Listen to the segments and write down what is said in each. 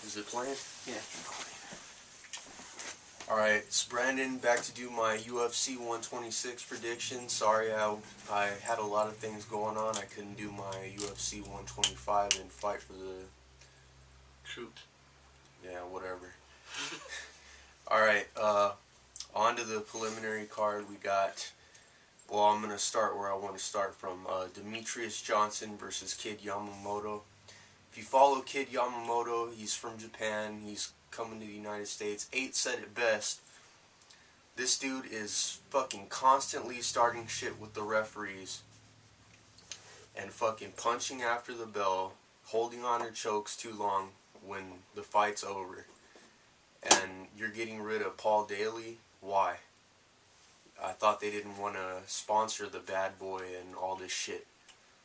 Is it playing? Yeah. Alright, it's Brandon back to do my UFC 126 prediction. Sorry, I had a lot of things going on. I couldn't do my UFC 125 and fight for the... True. Yeah, whatever. Alright, on to the preliminary card. We got... Well, I'm going to start where I want to start from. Demetrius Johnson versus Kid Yamamoto. If you follow Kid Yamamoto, he's from Japan. He's coming to the United States. 8 said it best. This dude is fucking constantly starting shit with the referees and fucking punching after the bell, holding on to chokes too long when the fight's over. And you're getting rid of Paul Daly. Why? I thought they didn't want to sponsor the bad boy and all this shit.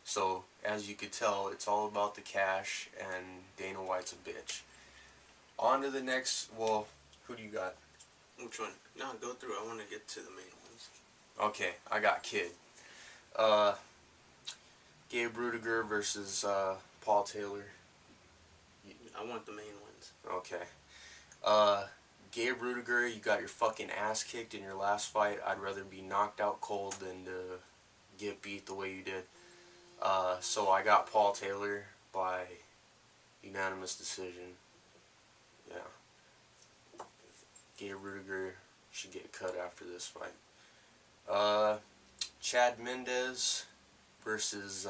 So, as you could tell, it's all about the cash, and Dana White's a bitch. On to the next, well, who do you got? Which one? No, go through. I want to get to the main ones. Okay, I got Kid. Gabe Rudiger versus Paul Taylor. I want the main ones. Okay. Gabe Rudiger, you got your fucking ass kicked in your last fight. I'd rather be knocked out cold than to get beat the way you did. So I got Paul Taylor by unanimous decision. Yeah. Gabe Rudiger should get cut after this fight. Chad Mendes versus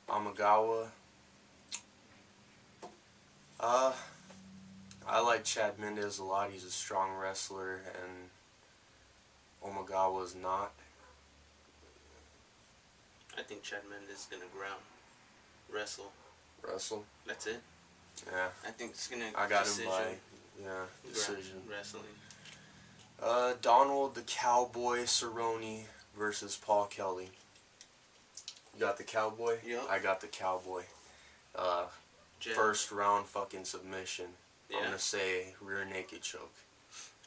Amagawa. I like Chad Mendes a lot. He's a strong wrestler, and Omagawa's not. I think Chad Mendes is going to wrestle. Wrestle? That's it. Yeah. I think it's going to I got him by, decision. Wrestling. Donald the Cowboy Cerrone versus Paul Kelly. You got the Cowboy? Yep. I got the Cowboy. First round fucking submission. Yeah. I'm going to say rear naked choke.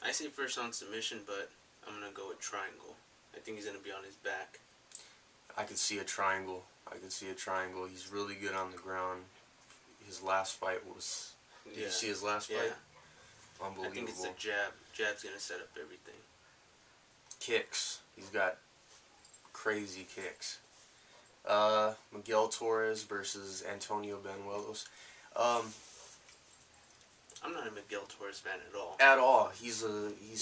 I say first round submission, but I'm going to go with triangle. I think he's going to be on his back. I can see a triangle. He's really good on the ground. His last fight was... Did you see his last fight? Unbelievable. I think it's a jab. Jab's going to set up everything. Kicks. He's got crazy kicks. Miguel Torres versus Antonio Banuelos. I'm not a Miguel Torres fan at all. At all. He's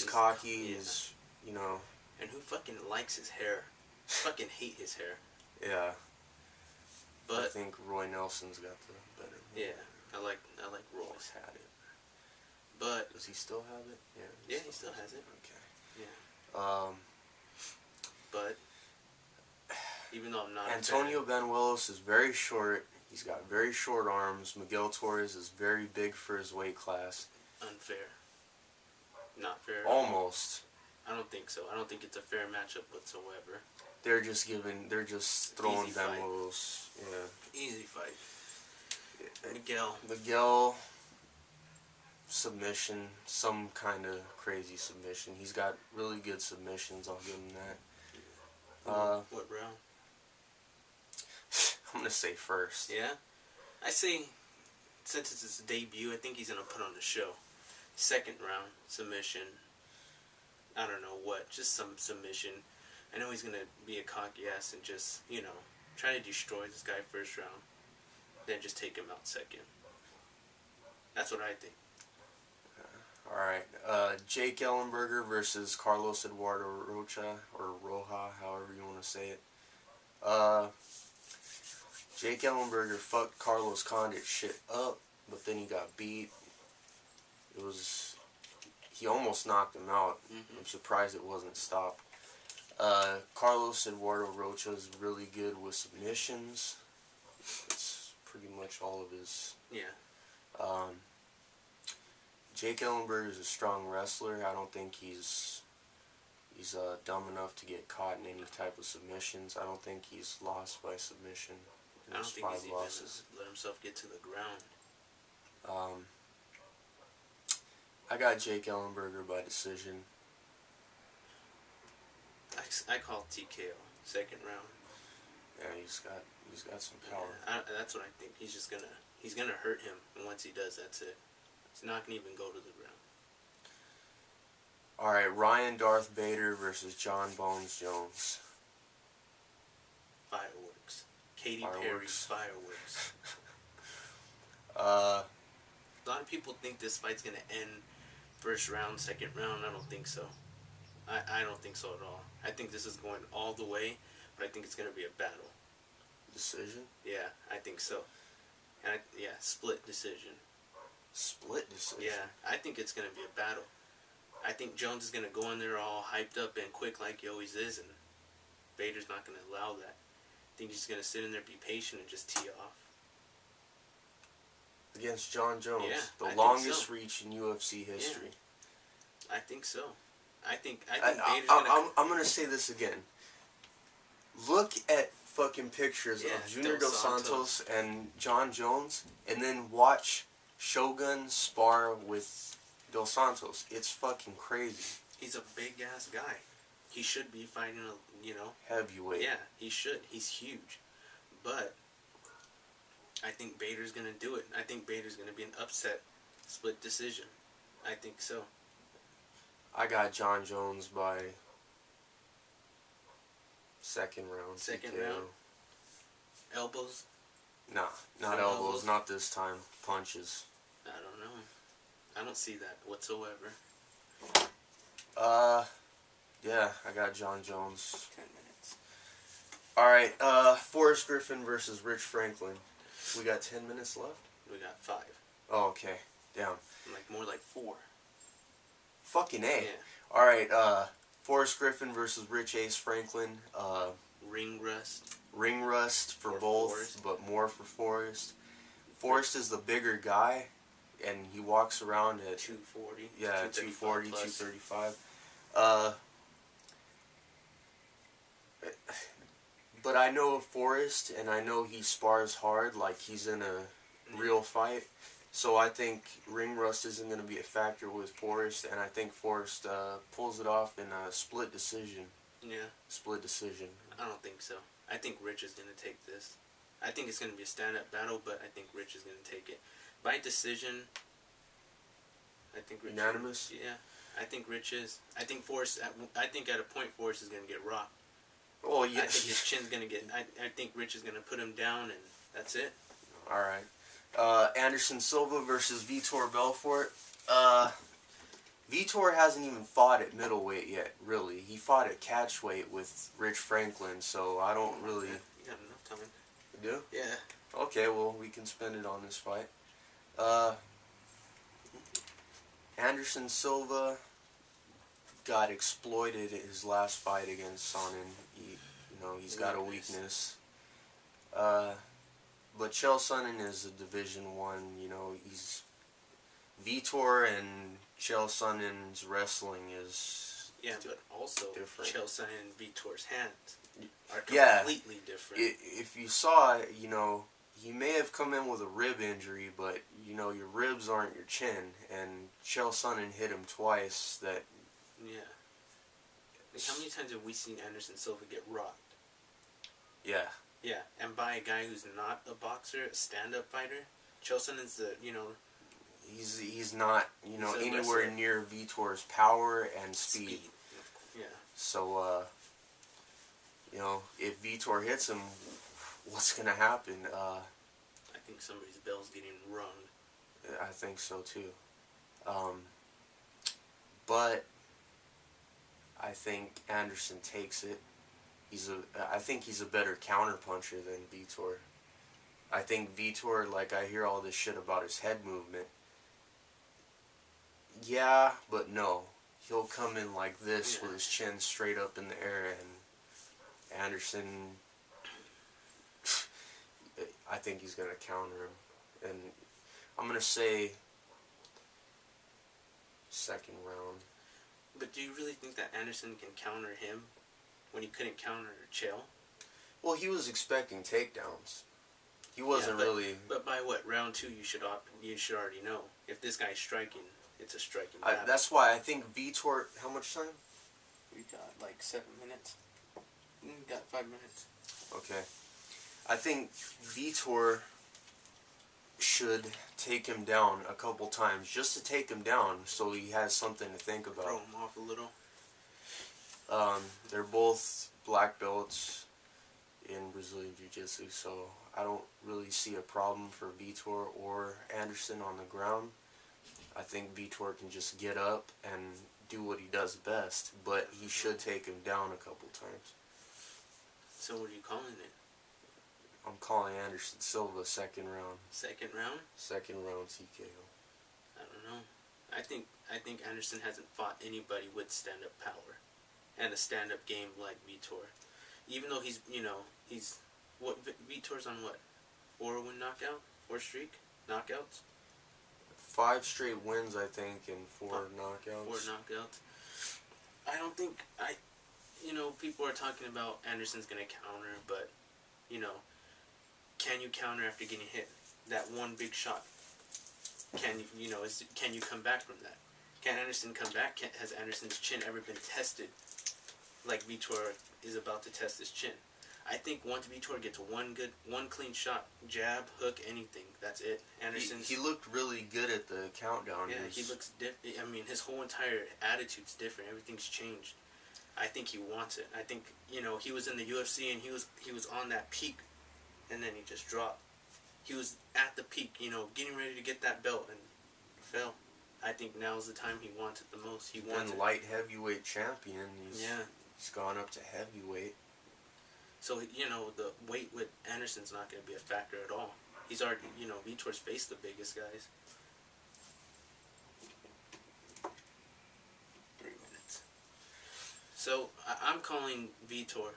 cocky. Yeah. He's, you know... And who fucking likes his hair? Fucking hate his hair. Yeah. But I think Roy Nelson's got the better. Yeah, I like Roy. He's had it. But does he still have it? Yeah, he still has it. Okay. Yeah. But even though I'm not Antonio Banuelos is very short. He's got very short arms. Miguel Torres is very big for his weight class. Unfair. Not fair. Almost. I don't think so. I don't think it's a fair matchup whatsoever. They're just throwing Banuelos. Yeah. Easy fight. Miguel submission, some kind of crazy submission. He's got really good submissions. I'll give him that. What round? I'm gonna say first. Yeah, I say since it's his debut, I think he's gonna put on the show. Second round submission. I don't know what, just some submission. I know he's gonna be a cocky ass and just, you know, try to destroy this guy first round, then just take him out second. That's what I think. All right, Jake Ellenberger versus Carlos Eduardo Rocha, or Roja, however you want to say it. Jake Ellenberger fucked Carlos Condit shit up, but then he got beat. He almost knocked him out. I'm surprised it wasn't stopped. Carlos Eduardo Rocha is really good with submissions. It's pretty much all of his. Yeah. Jake Ellenberger is a strong wrestler. I don't think he's dumb enough to get caught in any type of submissions. I don't think he's lost by submission. I don't think he's even let himself get to the ground. I got Jake Ellenberger by decision. I call TKO, second round. Yeah, he's got some power. That's what I think. He's gonna hurt him, and once he does, that's it. He's not gonna even go to the ground. All right, Ryan Darth Vader versus John Bones Jones. Fireworks. Katy Perry's fireworks. Uh, A lot of people think this fight's gonna end first round, second round. I don't think so. I don't think so at all. I think this is going all the way, but I think it's gonna be a battle. decision. Yeah, I think so. And split decision. Split decision. Yeah, I think it's gonna be a battle. I think Jones is gonna go in there all hyped up and quick like he always is, and Vader's not gonna allow that. I think he's gonna sit in there, be patient, and just tee off. Against John Jones, Yeah, I the think longest so. reach in UFC history. I think so. I think Vader's gonna. I'm gonna say this again. Look at fucking pictures of Junior Dos Santos and John Jones, and then watch Shogun spar with Dos Santos. It's fucking crazy. He's a big ass guy. He should be fighting Heavyweight. Yeah, he should. He's huge, but I think Vader's gonna do it. I think Vader's gonna be an upset, split decision. I think so. I got John Jones by second round. Second TKO. round? Elbows? Nah, not No elbows. elbows? Not this time. Punches. I don't know. I don't see that whatsoever. Yeah, I got John Jones. 10 minutes. All right, Forrest Griffin versus Rich Franklin. We got 10 minutes left. We got 5. Oh, okay. Damn. More like 4. Fucking A. Yeah. All right, Forrest Griffin versus Rich Ace Franklin. Ring rust. Ring rust for For both, Forrest. but more for Forrest. Forrest is the bigger guy, and he walks around at 240. 240, plus. 235. But I know Forrest, and I know he spars hard, like he's in a real fight. So I think ring rust isn't going to be a factor with Forrest, and I think Forrest pulls it off in a split decision. Yeah. Split decision. I don't think so. I think Rich is going to take this. I think it's going to be a stand-up battle, but I think Rich is going to take it. By decision, I think Rich... Unanimous? Yeah. I think Rich is. I think Forrest... I think at a point, Forrest is going to get rocked. Oh, yeah. I think his chin's going to get... I think Rich is going to put him down, and that's it. All right. Anderson Silva versus Vitor Belfort. Vitor hasn't even fought at middleweight yet, really. He fought at catchweight with Rich Franklin, so I don't really... You got enough time. You do? Yeah. Okay, well, we can spend it on this fight. Anderson Silva got exploited at his last fight against Sonnen. He's got a weakness. But Chael Sonnen is a Division I. He's Vitor and Chael Sonnen's wrestling is But also, different. Chael Sonnen and Vitor's hands are Yeah. completely different. If you saw, he may have come in with a rib injury, but your ribs aren't your chin, and Chael Sonnen hit him twice. That Yeah. How many times have we seen Anderson Silva get rocked? yeah. Yeah, and by a guy who's not a boxer, a stand-up fighter. Chael Sonnen's the, He's not He's a anywhere wrestler. near Vitor's power and speed. Yeah. So if Vitor hits him, what's gonna happen? I think somebody's bell's getting rung. I think so too. But I think Anderson takes it. I think he's a better counterpuncher than Vitor. I think Vitor, I hear all this shit about his head movement. Yeah, but no. He'll come in like this with his chin straight up in the air, and Anderson, I think he's going to counter him. And I'm going to say second round. But do you really think that Anderson can counter him when he couldn't counter Chael? Well, he was expecting takedowns. He wasn't really... But by what? Round 2, you should already know. If this guy's striking, it's a striking battle. That's why I think Vitor... How much time? We got 7 minutes. We got 5 minutes. Okay. I think Vitor should take him down a couple times, just to take him down, so he has something to think about. Throw him off a little. They're both black belts in Brazilian Jiu-Jitsu, so I don't really see a problem for Vitor or Anderson on the ground. I think Vitor can just get up and do what he does best, but he should take him down a couple times. So what are you calling it? I'm calling Anderson Silva second round. Second round? Second round TKO. I don't know. I think Anderson hasn't fought anybody with stand-up power and a stand-up game like Vitor. Even though he's what Vitor's on what? 4-win knockout? 4 streak knockouts? 5 straight wins, I think, and 4 knockouts. 4 knockouts. I don't think people are talking about Anderson's gonna counter, but can you counter after getting hit? That one big shot. Can you come back from that? Can Anderson come back? Has Anderson's chin ever been tested like Vitor is about to test his chin? I think once Vitor gets one clean shot, jab, hook, anything, that's it. Anderson's he looked really good at the countdown. Yeah, he looks different. I mean, his whole entire attitude's different. Everything's changed. I think he wants it. I think he was in the UFC and he was on that peak, and then he just dropped. He was at the peak, getting ready to get that belt and fell. I think now's the time he wants it the most. He wants it. Light heavyweight champion. Yeah. He's gone up to heavyweight. So, the weight with Anderson's not going to be a factor at all. He's already, Vitor's faced the biggest guys. 3 minutes. So, I'm calling Vitor.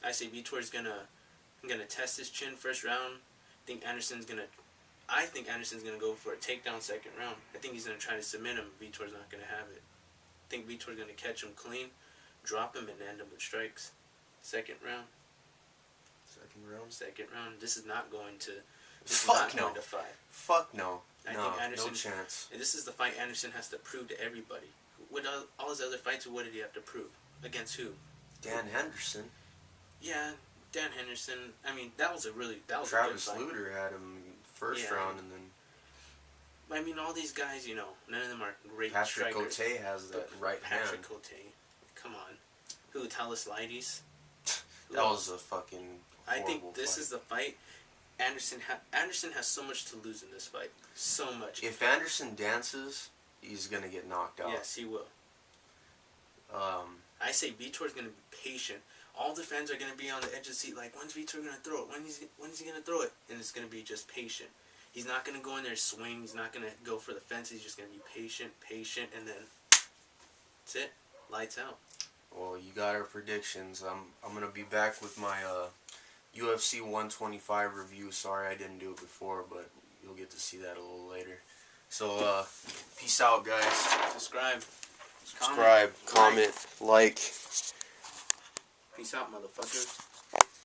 I say Vitor's going to test his chin first round. I think Anderson's going to go for a takedown second round. I think he's going to try to submit him. Vitor's not going to have it. I think Vitor's going to catch him clean, drop him, and end him with strikes. Second round. Second round. This is not going to. Fuck no. Going to fight. Fuck no. I think Anderson, no chance. This is the fight Anderson has to prove to everybody. With all his other fights, what did he have to prove? Against who? Dan Henderson. Yeah, Dan Henderson. I mean, that was a good fight. Travis Lutter had him first round, and then. I mean, all these guys, none of them are great Patrick strikers. Cote has that right hand. Patrick Cote. Come on. Who? Talis Lides? That was a fucking. I think this is the fight. Anderson has so much to lose in this fight. So much. If Anderson dances, he's gonna get knocked out. Yes, he will. I say Vitor's gonna be patient. All the fans are gonna be on the edge of the seat, like, when's Vitor gonna throw it? When is he gonna throw it? And it's gonna be just patient. He's not gonna go in there and swing. He's not gonna go for the fence. He's just gonna be patient, and then that's it. Lights out. Well, you got our predictions. I'm gonna be back with my UFC 125 review. Sorry I didn't do it before, but you'll get to see that a little later. So peace out, guys. Subscribe, comment, like. Peace out, motherfuckers.